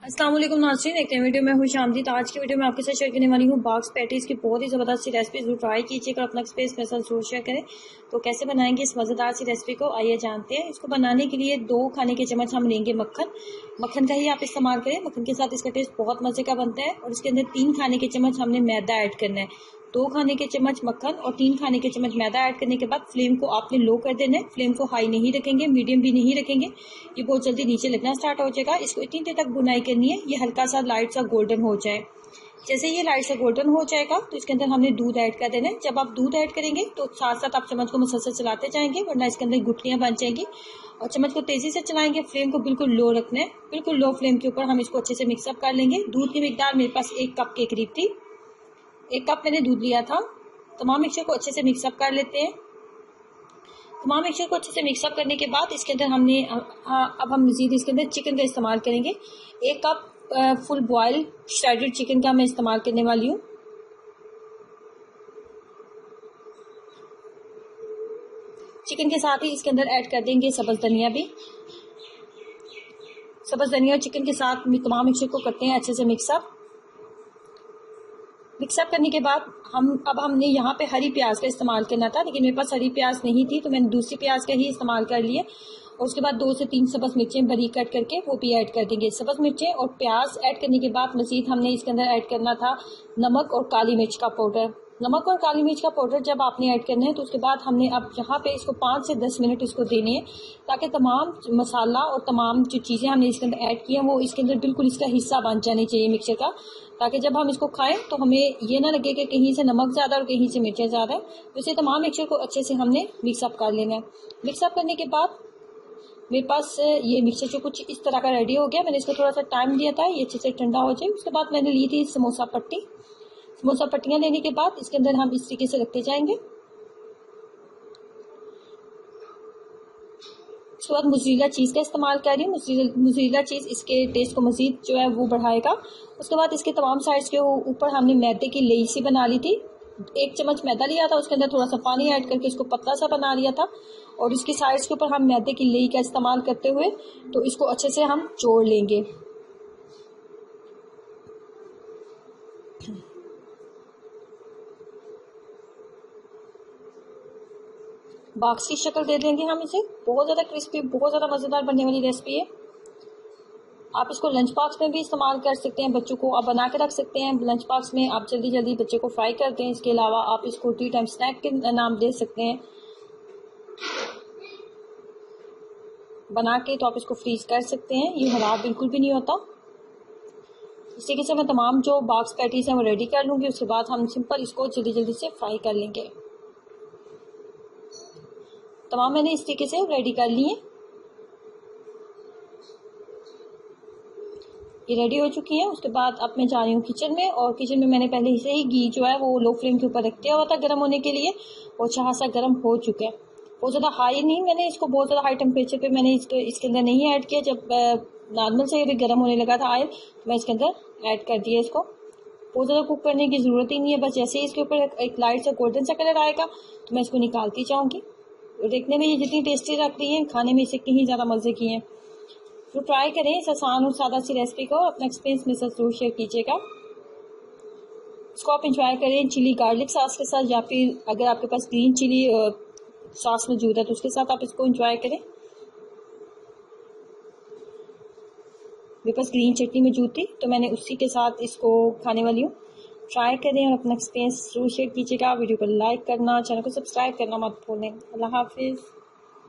अस्सलाम वालेकुम नाज़रीन, एक नई वीडियो में खुश आमदीद। आज की वीडियो में आपके साथ शेयर करने वाली हूँ बॉक्स पैटीज़ की बहुत ही ज़बरदस्त सी रेसिपी। जरूर ट्राई कीजिएगा, अपना स्पेस में जरूर शेयर करें। तो कैसे बनाएंगे इस मज़ेदार सी रेसिपी को, आइए जानते हैं। इसको बनाने के लिए 2 खाने के चम्मच हम लेंगे मक्खन का ही आप इस्तेमाल करें। मक्खन के साथ इसका टेस्ट बहुत मज़े का बनता है। और इसके अंदर 3 खाने के चम्मच हमने मैदा ऐड करना है। 2 खाने के चम्मच मक्खन और 3 खाने के चम्मच मैदा ऐड करने के बाद फ्लेम को आपने लो कर देना है। फ्लेम को हाई नहीं रखेंगे, मीडियम भी नहीं रखेंगे, ये बहुत जल्दी नीचे लगना स्टार्ट हो जाएगा। इसको इतनी देर तक बुनाई करनी है ये हल्का सा लाइट सा गोल्डन हो जाए। जैसे ये लाइट सा गोल्डन हो जाएगा तो इसके अंदर हमने दूध ऐड कर देना है। जब आप दूध ऐड करेंगे तो साथ साथ आप चम्मच को मुसलसल चलाते जाएंगे, वरना इसके अंदर गुठलियां बन जाएंगी। और चम्मच को तेजी से चलाएंगे, फ्लेम को बिल्कुल लो रखना है। बिल्कुल लो फ्लेम के ऊपर हम इसको अच्छे से मिक्सअप कर लेंगे। दूध की मिकदार मेरे पास 1 कप के करीब थी, 1 कप मैंने दूध लिया था। तमाम मिक्सचर को अच्छे से मिक्सअप कर लेते हैं। तमाम मिक्सचर को अच्छे से मिक्सअप करने के बाद इसके अंदर हमने अब हम मजीद इसके अंदर चिकन का इस्तेमाल करेंगे। 1 cup full boil shredded chicken का मैं इस्तेमाल करने वाली हूँ। चिकन के साथ ही इसके अंदर ऐड कर देंगे सब्ज धनिया भी। सब्ज धनिया और चिकन के साथ तमाम मिक्सचर को करते हैं अच्छे से मिक्सअप करने के बाद हमने यहाँ पे हरी प्याज का इस्तेमाल करना था, लेकिन मेरे पास हरी प्याज नहीं थी तो मैंने दूसरी प्याज का ही इस्तेमाल कर लिया। और उसके बाद 2 से 3 सब्ज़ मिर्चें बारीक कट करके वो भी ऐड कर देंगे। सब्ज़ मिर्चें और प्याज ऐड करने के बाद मज़ीद हमने इसके अंदर ऐड करना था नमक और काली मिर्च का पाउडर। नमक और काली मिर्च का पाउडर जब आपने ऐड करना है तो उसके बाद हमने अब यहाँ पे इसको 5 से 10 मिनट इसको देने हैं, ताकि तमाम मसाला और तमाम जो चीज़ें हमने इसके अंदर ऐड की हैं वो इसके अंदर बिल्कुल इसका हिस्सा बन जानी चाहिए मिक्सचर का, ताकि जब हम इसको खाएं तो हमें ये ना लगे कि कहीं से नमक ज़्यादा और कहीं से मिर्चें ज़्यादा है। तो इसे तमाम मिक्सचर को अच्छे से हमने मिक्सअप कर लेना है। मिक्सअप करने के बाद मेरे पास ये मिक्सचर जो कुछ इस तरह का रेडी हो गया। मैंने इसको थोड़ा सा टाइम दिया था ये अच्छे से ठंडा हो जाए। उसके बाद मैंने ली थी समोसा पट्टियाँ लेने के बाद इसके अंदर हम इस तरीके से रखते जाएंगे। उसके बाद मोज़रेला चीज़ का इस्तेमाल कर रही हूँ। मोज़रेला चीज़ इसके टेस्ट को मज़ीद जो है वो बढ़ाएगा। उसके बाद इसके तमाम साइड्स के ऊपर हमने मैदे की लेई सी बना ली थी। 1 चम्मच मैदा लिया था, उसके अंदर थोड़ा सा पानी ऐड करके इसको पतला सा बना लिया था। और इसकी साइड्स के ऊपर हम मैदे की लेई का इस्तेमाल करते हुए तो इसको अच्छे से हम जोड़ लेंगे। बॉक्स की शक्ल दे देंगे हम इसे। बहुत ज़्यादा क्रिस्पी, बहुत ज़्यादा मज़ेदार बनने वाली रेसिपी है। आप इसको लंच बॉक्स में भी इस्तेमाल कर सकते हैं, बच्चों को आप बना के रख सकते हैं। लंच बॉक्स में आप जल्दी जल्दी बच्चे को फ्राई कर दें। इसके अलावा आप इसको टी टाइम स्नैक के नाम दे सकते हैं बना के, तो आप इसको फ्रीज कर सकते हैं। ये खराब बिल्कुल भी नहीं होता। इस तरीके से मैं तमाम जो बॉक्स पैटीज हैं वो रेडी कर लूँगी। उसके बाद हम सिंपल इसको जल्दी जल्दी से फ्राई कर लेंगे। तमाम मैंने इस तरीके से रेडी कर लिए। ये रेडी हो चुकी है। उसके बाद अब मैं जा रही हूँ किचन में, और किचन में मैंने पहले से ही घी जो है वो लो फ्लेम के ऊपर रख दिया हुआ था गर्म होने के लिए। और अच्छा खासा गर्म हो चुका है, बहुत ज़्यादा हाई नहीं, मैंने इसको बहुत ज़्यादा हाई टेम्परेचर पे मैंने इसके अंदर नहीं ऐड किया। जब नॉर्मल से भी गर्म होने लगा था ऑयल तो मैं इसके अंदर ऐड कर दिया। इसको बहुत ज़्यादा कुक करने की ज़रूरत ही नहीं है, बस जैसे ही इसके ऊपर एक लाइट सा गोल्डन सा कलर आएगा तो मैं इसको निकालती जाऊँगी। देखने में ये जितनी टेस्टी लग रही है, खाने में इससे कहीं ज़्यादा मज़े की हैं। तो ट्राई करें इस आसान और सादा सी रेसिपी को, अपना एक्सपीरियंस मेरे साथ जरूर शेयर कीजिएगा। इसको आप इंजॉय करें चिली गार्लिक सॉस के साथ, या फिर अगर आपके पास ग्रीन चिली सॉस मौजूद है तो उसके साथ आप इसको इंजॉय करें। मेरे पास ग्रीन चटनी मौजूद थी तो मैंने उसी के साथ इसको खाने वाली हूँ। ट्राई करें और अपना एक्सपीरियंस जरूर शेयर कीजिएगा। वीडियो को लाइक करना, चैनल को सब्सक्राइब करना मत भूलें। अल्लाह हाफिज़।